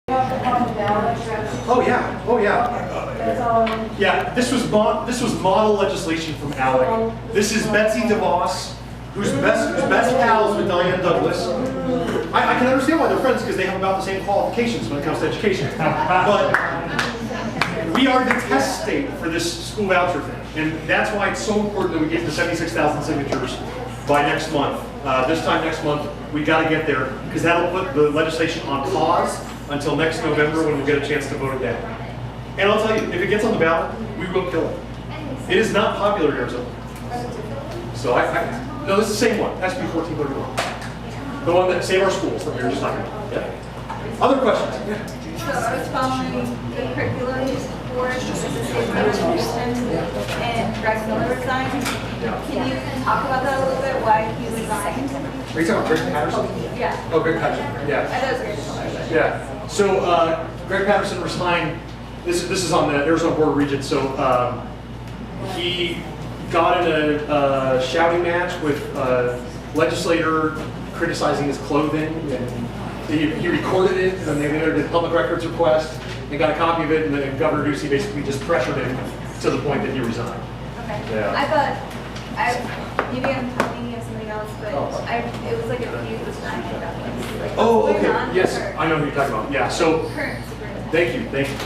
Oh yeah, oh yeah. Yeah, this was model legislation from ALEC. This is Betsy DeVos, who's best pals with Diane Douglas. I can understand why they're friends because they have about the same qualifications when it comes to education. But we are the test state for this school voucher thing, and that's why it's so important that we get to 76,000 signatures by next month. This time next month, we got to get there because that'll put the legislation on pause until next November when we'll get a chance to vote it down. And I'll tell you, if it gets on the ballot, we will kill it. It is not popular in Arizona. So no, this is the same one, SB 1431. The one that Save Our Schools that we were just talking about. Yeah. Other questions? Yeah. So I was following the curriculum for and Greg Miller resigned. Can you talk about that a little bit? Why he resigned? Are you talking about Greg Patterson? Yeah. Oh, Greg Patterson. Yeah. I know it's Greg Miller. Yeah. So Greg Patterson resigned. This is on the Arizona Board of Regents. So he got in a shouting match with a legislator criticizing his clothing, and he recorded it, and they entered a public records request and got a copy of it, and then Governor Ducey basically just pressured him to the point that he resigned. Okay. Yeah. I thought, maybe I'm thinking of something else, but it was like a feud with Diane Douglas. Like, Oh, okay. Yes, I know who you're talking about. Yeah. So current superintendent. thank you.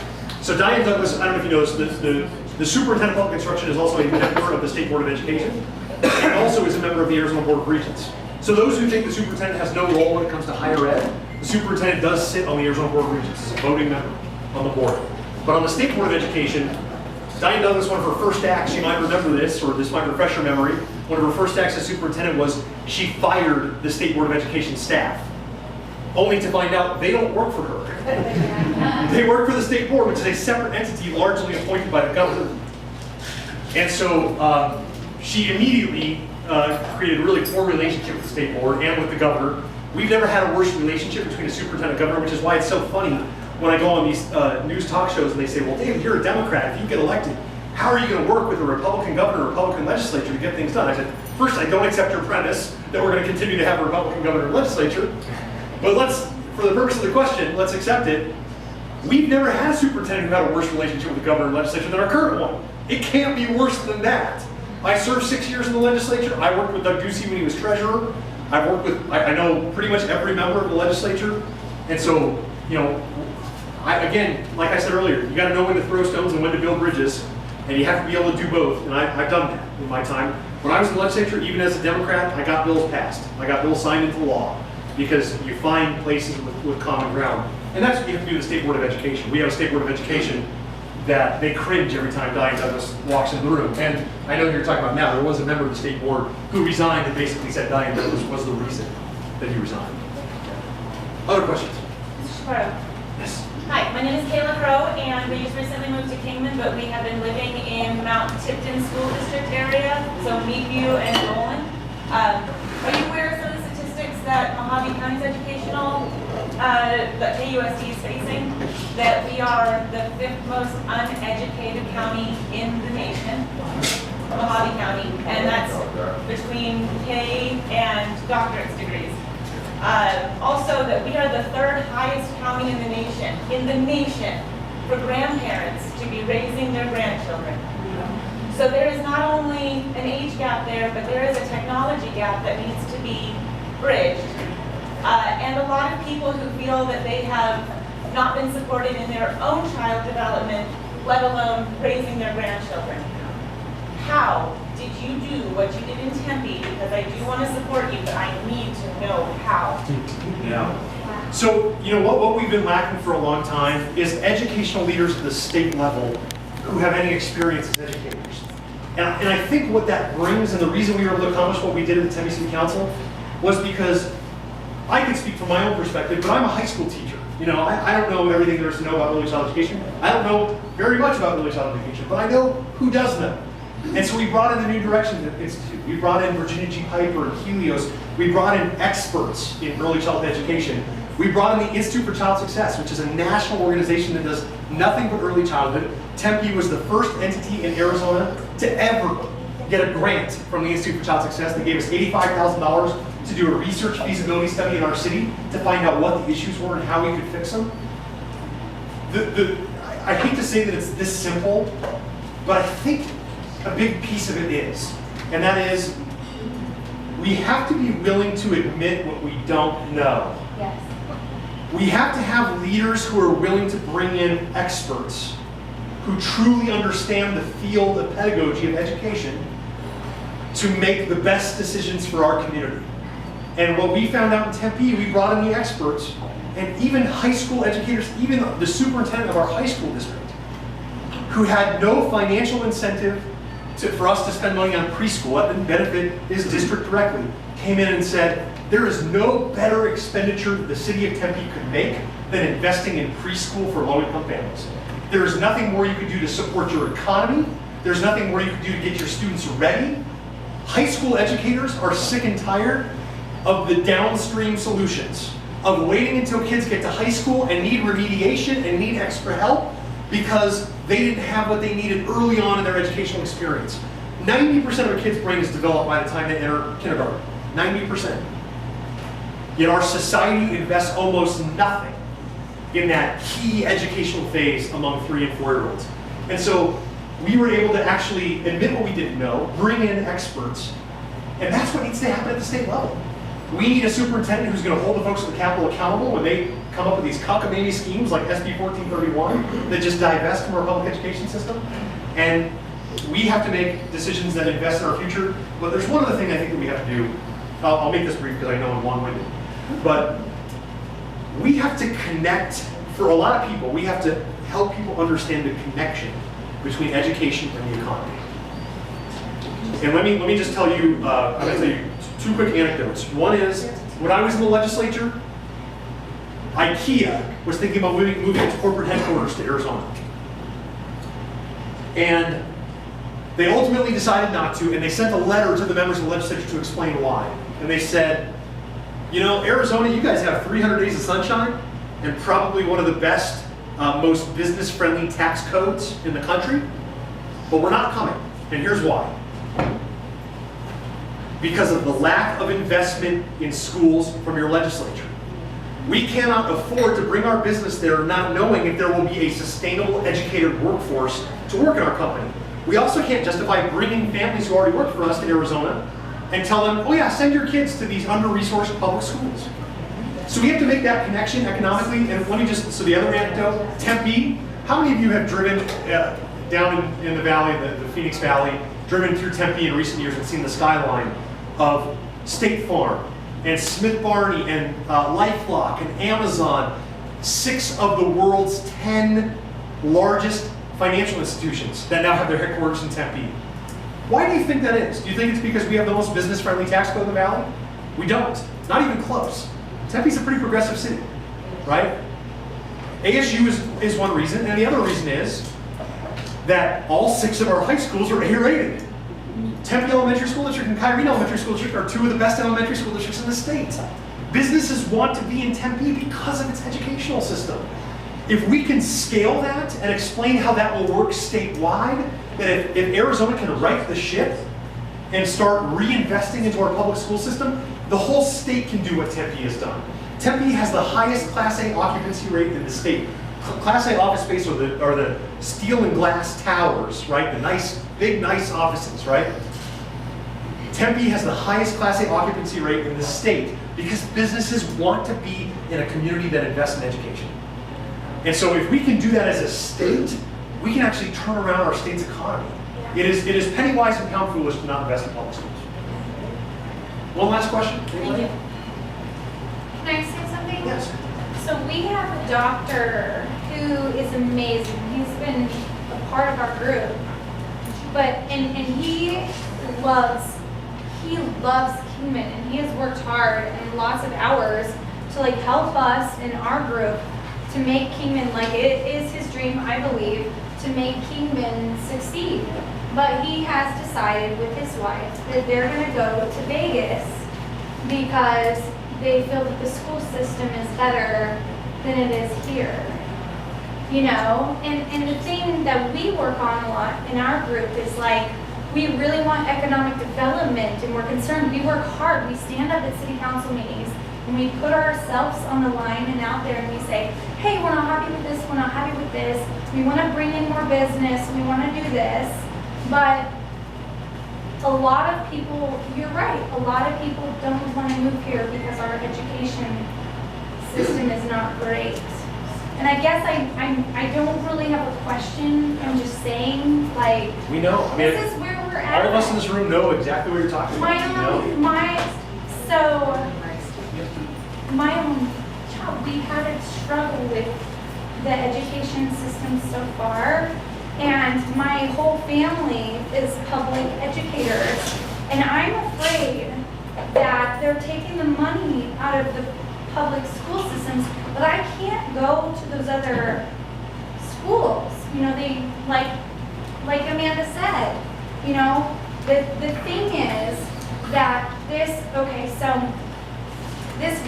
So Diane Douglas, I don't know if you know this, the superintendent of public instruction is also a member of the State Board of Education, and also is a member of the Arizona Board of Regents. So those who think the superintendent has no role when it comes to higher ed, the superintendent does sit on the Arizona Board of Regents as a voting member on the board. But on the State Board of Education, Diane Douglas, one of her first acts, you might remember this, or this might refresh your memory, one of her first acts as superintendent was she fired the State Board of Education staff, only to find out they don't work for her. They work for the State Board, which is a separate entity largely appointed by the governor. And so she immediately created a really poor relationship with the State Board and with the governor. We've never had a worse relationship between a superintendent and governor, which is why it's so funny when I go on these news talk shows and they say, well, David, you're a Democrat. If you get elected, how are you going to work with a Republican governor or Republican legislature to get things done? I said, first, I don't accept your premise that we're going to continue to have a Republican governor and legislature. But for the purpose of the question, let's accept it. We've never had a superintendent who had a worse relationship with the governor and legislature than our current one. It can't be worse than that. I served 6 years in the legislature. I worked with Doug Ducey when he was treasurer. I've worked with, I know pretty much every member of the legislature. And so, you know, again, like I said earlier, you got to know when to throw stones and when to build bridges. And you have to be able to do both. And I've done that in my time. When I was in the legislature, even as a Democrat, I got bills passed. I got bills signed into law because you find places with common ground. And that's what you have to do with the State Board of Education. We have a State Board of Education that they cringe every time Diane Douglas walks in the room. And I know who you're talking about now. There was a member of the State Board who resigned and basically said Diane Douglas was the reason that he resigned. Other questions? Crow. Yes. Hi, my name is Kayla Crow, and we just recently moved to Kingman, but we have been living in Mount Tipton School District area, so Meadview and Nolan. Are you aware of some of the statistics that Mojave County's educational, that KUSD is facing? That we are the 5th most uneducated county in the nation, Mojave County, and that's between K and doctorate's degrees. Also, that we are the 3rd highest county in the nation, for grandparents to be raising their grandchildren. So there is not only an age gap there, but there is a technology gap that needs to be bridged. And a lot of people who feel that they have not been supported in their own child development, let alone raising their grandchildren. How did you do what you did in Tempe? Because I do want to support you, but I need to know how. Yeah. So, you know, what we've been lacking for a long time is educational leaders at the state level who have any experience as educators. And I think what that brings, and the reason we were able to accomplish what we did at the Tempe City Council, was because I can speak from my own perspective, but I'm a high school teacher. You know, I don't know everything there is to know about early child education. I don't know very much about early child education, but I know who does know. And so we brought in the New Directions Institute. We brought in Virginia G. Piper and Helios. We brought in experts in early childhood education. We brought in the Institute for Child Success, which is a national organization that does nothing but early childhood. Tempe was the first entity in Arizona to ever get a grant from the Institute for Child Success. They gave us $85,000 to do a research feasibility study in our city to find out what the issues were and how we could fix them. I hate to say that it's this simple, but I think a big piece of it is, and that is, we have to be willing to admit what we don't know. Yes. We have to have leaders who are willing to bring in experts who truly understand the field of pedagogy of education to make the best decisions for our community. And what we found out in Tempe, we brought in the experts, and even high school educators, even the superintendent of our high school district, who had no financial incentive for us to spend money on preschool, that didn't benefit his district directly, came in and said, there is no better expenditure that the city of Tempe could make than investing in preschool for low-income families. There is nothing more you could do to support your economy. There's nothing more you could do to get your students ready. High school educators are sick and tired of the downstream solutions, of waiting until kids get to high school and need remediation and need extra help because they didn't have what they needed early on in their educational experience. 90% of a kid's brain is developed by the time they enter kindergarten. 90%. Yet our society invests almost nothing in that key educational phase among 3- and 4-year-olds. And so we were able to actually admit what we didn't know, bring in experts, and that's what needs to happen at the state level. We need a superintendent who's going to hold the folks at the Capitol accountable when they come up with these cockamamie schemes like SB 1431 that just divest from our public education system. And we have to make decisions that invest in our future. But there's one other thing I think that we have to do. I'll make this brief because I know I'm long-winded. But we have to connect, for a lot of people, we have to help people understand the connection between education and the economy. And let me just tell you, I'm going to tell you 2 quick anecdotes. One is, when I was in the legislature, IKEA was thinking about moving its corporate headquarters to Arizona. And they ultimately decided not to, and they sent a letter to the members of the legislature to explain why. And they said, you know, Arizona, you guys have 300 days of sunshine and probably one of the best, most business-friendly tax codes in the country, but we're not coming. And here's why. Because of the lack of investment in schools from your legislature. We cannot afford to bring our business there not knowing if there will be a sustainable educated workforce to work in our company. We also can't justify bringing families who already work for us to Arizona and tell them, oh yeah, send your kids to these under-resourced public schools. So we have to make that connection economically. And let me just, so the other anecdote, Tempe, how many of you have driven down in the valley, the Phoenix Valley, driven through Tempe in recent years and seen the skyline of State Farm and Smith Barney and LifeLock and Amazon, 6 of the world's 10 largest financial institutions that now have their headquarters in Tempe. Why do you think that is? Do you think it's because we have the most business-friendly tax code in the valley? We don't. Not even close. Tempe's a pretty progressive city, right? ASU is one reason, and the other reason is that all 6 of our high schools are A-rated. Tempe Elementary School District and Kyrene Elementary School District are 2 of the best elementary school districts in the state. Businesses want to be in Tempe because of its educational system. If we can scale that and explain how that will work statewide, that if Arizona can right the ship and start reinvesting into our public school system, the whole state can do what Tempe has done. Tempe has the highest Class A occupancy rate in the state. Class A office space are the steel and glass towers, right? The nice, big, nice offices, right? Tempe has the highest Class A occupancy rate in the state because businesses want to be in a community that invests in education. And so if we can do that as a state, we can actually turn around our state's economy. It is penny wise and pound foolish to not invest in public schools. One last question? Thank you. Can I say something? Yes. So we have a doctor who is amazing. He's been a part of our group. And he loves Kingman, and he has worked hard and lots of hours to help us in our group to make Kingman, it is his dream, I believe, to make Kingman succeed. But he has decided with his wife that they're going to go to Vegas because they feel that the school system is better than it is here. You know, and the thing that we work on a lot in our group is we really want economic development, and we're concerned. We work hard. We stand up at city council meetings when we put ourselves on the line and out there and we say, hey, we're not happy with this, we're not happy with this, we want to bring in more business, we want to do this, but a lot of people, you're right, a lot of people don't want to move here because our education system is not great. And I guess I don't really have a question, I'm just saying, like, We know. I mean, this is where we're at. all of us in this room know exactly what you're talking about. My own child, we've had a struggle with the education system so far, and my whole family is public educators, and I'm afraid that they're taking the money out of the public school systems, but I can't go to those other schools. You know, they, like Amanda said, you know, the thing is that this, okay, so this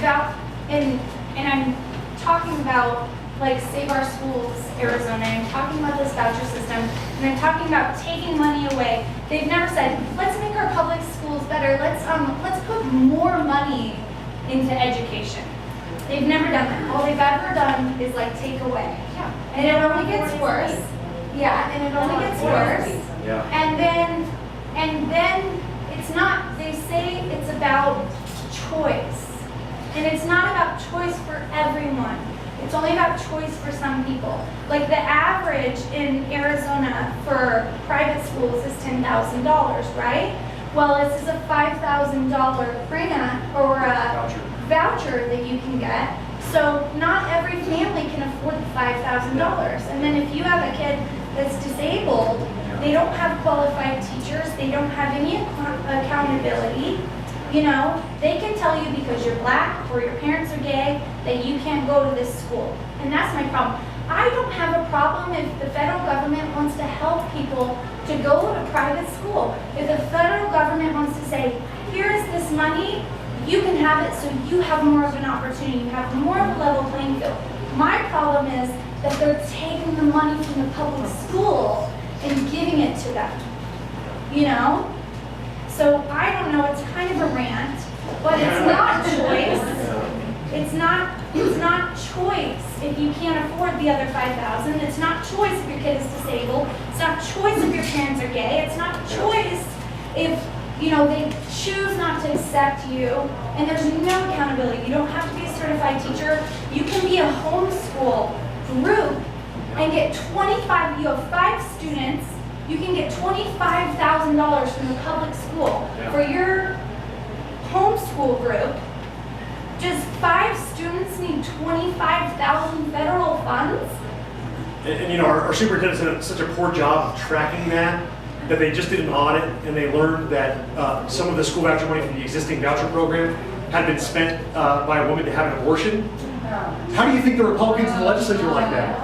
and I'm talking about like Save Our Schools, Arizona, I'm talking about this voucher system, and I'm talking about taking money away. They've never said, let's make our public schools better, let's put more money into education. They've never done that. All they've ever done is like take away. Yeah. And it only gets worse. Yeah, and it only gets worse. Yeah. And then it's not, they say it's about choice. And it's not about choice for everyone. It's only about choice for some people. Like the average in Arizona for private schools is $10,000, right? Well, this is a $5,000 grant or a voucher that you can get. So not every family can afford the $5,000. And then if you have a kid that's disabled, they don't have qualified teachers, they don't have any accountability. You know, they can tell you because you're black or your parents are gay that you can't go to this school. And that's my problem. I don't have a problem if the federal government wants to help people to go to private school. If the federal government wants to say, here's this money, you can have it so you have more of an opportunity, you have more of a level playing field. My problem is that they're taking the money from the public school and giving it to them, you know? So I don't know, it's kind of a rant, but it's not choice. It's not choice if you can't afford the other $5,000. It's not choice if your kid is disabled. It's not choice if your parents are gay. It's not choice if, you know, they choose not to accept you and there's no accountability. You don't have to be a certified teacher. You can be a homeschool group and get you have 5 students, you can get $25,000 from the public school for your homeschool group. Does 5 students need 25,000 federal funds? And you know, our superintendent's done such a poor job of tracking that they just did an audit and they learned that some of the school voucher money from the existing voucher program had been spent by a woman to have an abortion. How do you think the Republicans in the legislature like that?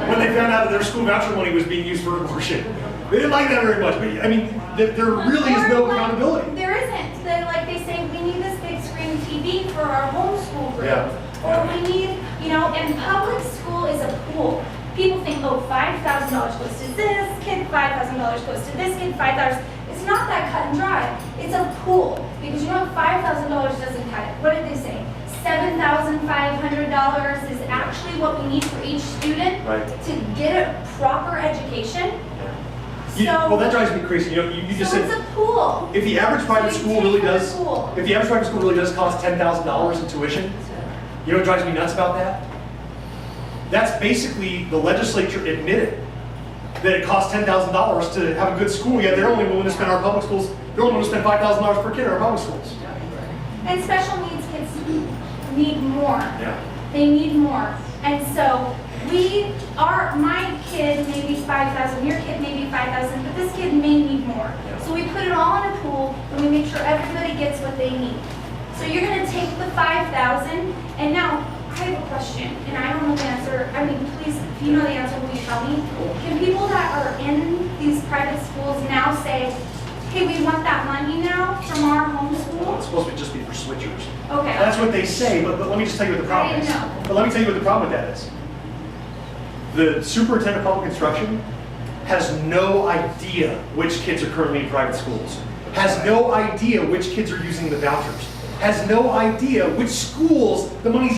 When they found out that their school voucher money was being used for abortion. They didn't like that very much, but I mean, there really is no accountability. There isn't. They say, we need this big screen TV for our homeschool group. Yeah. Or we need, you know, and public school is a pool. People think, oh, $5,000 goes to this kid, $5,000 goes to this kid, $5,000. It's not that cut and dry. It's a pool. Because you know what, $5,000 doesn't cut it. What did they say? $7,500 is actually what we need for each student to get a proper education. Well, that drives me crazy. You know, you just said it's a pool. If the average private school really does, cost $10,000 in tuition, you know what drives me nuts about that? That's basically the legislature admitted that it costs $10,000 to have a good school. Yet they're only willing to spend our public schools. They're only willing to spend $5,000 per kid in our public schools. And special needs kids need more. Yeah. They need more. And so my kid may be 5,000, your kid may be 5,000, but this kid may need more. So we put it all in a pool and we make sure everybody gets what they need. So you're going to take the 5,000, and now I have a question, and I don't know the answer. I mean, please, if you know the answer, will you tell me? Can people that are in these private schools now say, hey, we want that money now from our homeschool? It's supposed to just be for switchers. Okay. That's what they say, but let me just tell you what the problem is. I didn't know. But let me tell you what the problem with that is. The superintendent of public instruction has no idea which kids are currently in private schools, has no idea which kids are using the vouchers. has no idea which schools the money's